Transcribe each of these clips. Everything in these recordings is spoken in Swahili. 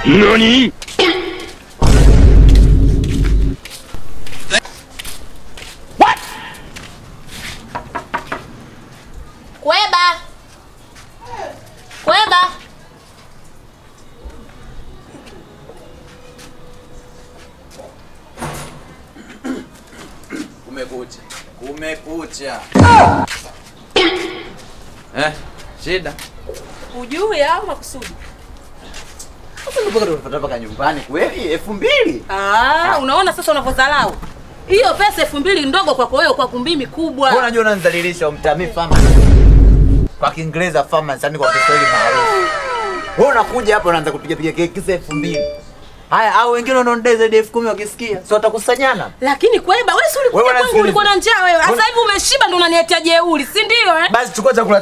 NANI?! What?! Kweba! Kweba! Kumekucha. Kumekucha. Shida. Ujui au makusudi? Sasa ndio tunapata paka nyumbani kweli 2000. Unaona sasa unavyodharau. Hiyo pesa 2000 ndogo kwako wewe, kwa kumbimi kubwa. Mbona unajua unanidhalilisha umtami farmer? Kwa Kiingereza farmer sasa kwa Kiswahili maarufu. Wewe unakuja hapa unaanza kupiga keki 2000. Haya au wengine wanaondai zaidi ya 10,000 wakisikia. Sio watakusanyana. Lakini Kweba wewe si ulikuja kwangu ulikuwa na njaa wewe. Sasa hivi umeshiba ndio unaniletea jeuri, si ndio eh? Basi chukua chakula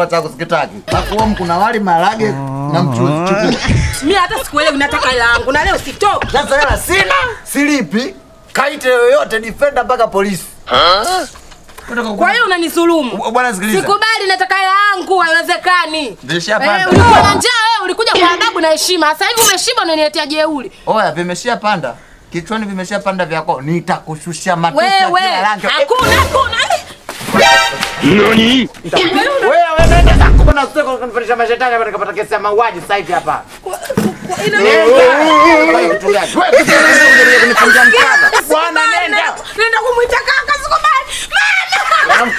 chako sikitaki. Hapo kuna wali maharage na mchuzi chukua. Mimi hata sikuelewi nataka hela yangu na leo sitoki. Sasa hela sina, silipi. Kaite yoyote defender mpaka polisi. Kwa hiyo unanidhulumu. Bwana sikiliza. Sikubali, nataka hela yangu, haiwezekani. Vimeshapanda. Ulikuwa na njaa wewe, ulikuja kwa adabu na heshima. Sasa hivi umeshiba unaniletea jeuri. Oya, vimeshapanda. Kichwani vimeshapanda vyako. Nitakushushia matusi ya kila rangi. Hakuna. NANI?! Wewe nenda zako kuna soko kunifanyisha mashetani hapa nikapata kesi ya mauaji sasa hivi hapa. Bwana nenda kumuita kaka, sikubali. Mama!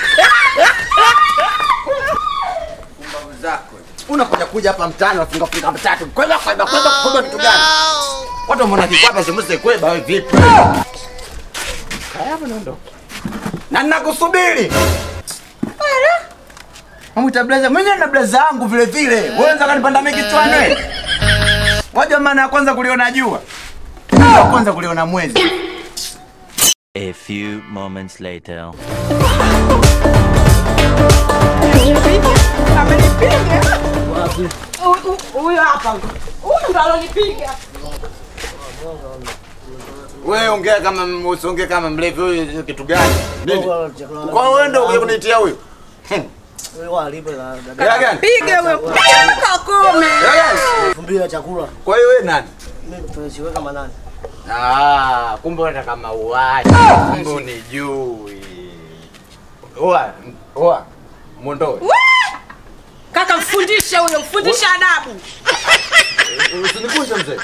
Kumbavu zako. Unakuja hapa mtaani wafunga matatu. Kwenda kitu gani? Watu wameona kikwapa simuse Kweba wewe vipi? Kaya hapo naondoka. Na ninakusubiri. Mamuita blaza, mwenye na blaza yangu vile vile. Wewe unataka kanipanda mimi kichwani? Waje maana ya kwanza kuliona jua. Ya kwanza kuliona mwezi. A few moments later. Amenipiga. Huyo hapa. Huyo ndo alonipiga. Wewe ongea kama mlevi huyu kitu gani? Nini? Kwa wewe ndio unanitia huyo. Wewe alipe la Hela gani? Piga wewe. Piga mpaka ukome. Hela gani? fumbia chakula. Kwa hiyo wewe nani? Mimi tunasiweka manani. Kumbe unataka mauaji. Kumbe unijui. Oa. Mondoe. Kaka mfundishe huyo, mfundishe adabu. Usinikunje mzee.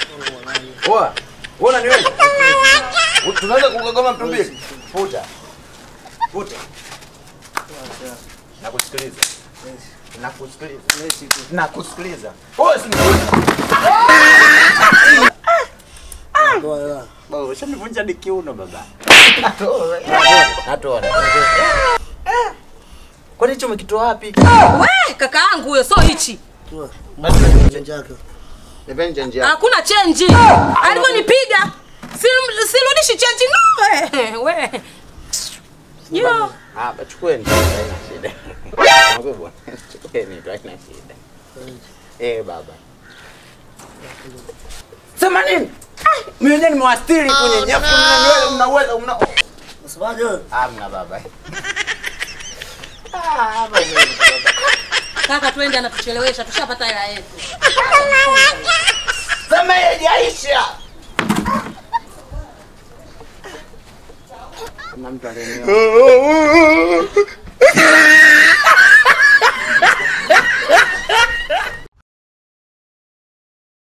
Oa. Unaona ni wewe? Tunaweza kugoma mtu mbili. Futa. Nakusikiliza. Nakusikiliza. Wewe usinikunje. Baba, ushanivunja kiuno baba. Natoa. Kwani hicho umekitoa wapi? We, kaka yangu huyo sio hichi. Basi change yake. Nipe change yako. Hakuna change. Aliponipiga. Sirudishi change no. We. Yo. Chukueni. Haina shida. Ngoja. Chukueni, haina shida. Baba. Sema nini? Mimi mwenyewe nimewastiri kwenye nyafu na nywele mnaweza mna. Usemaje? Mna baba. Kaka twende anatuchelewesha, tushapata hela yetu. Sema yeye Aisha. Kuna mtu aliniona.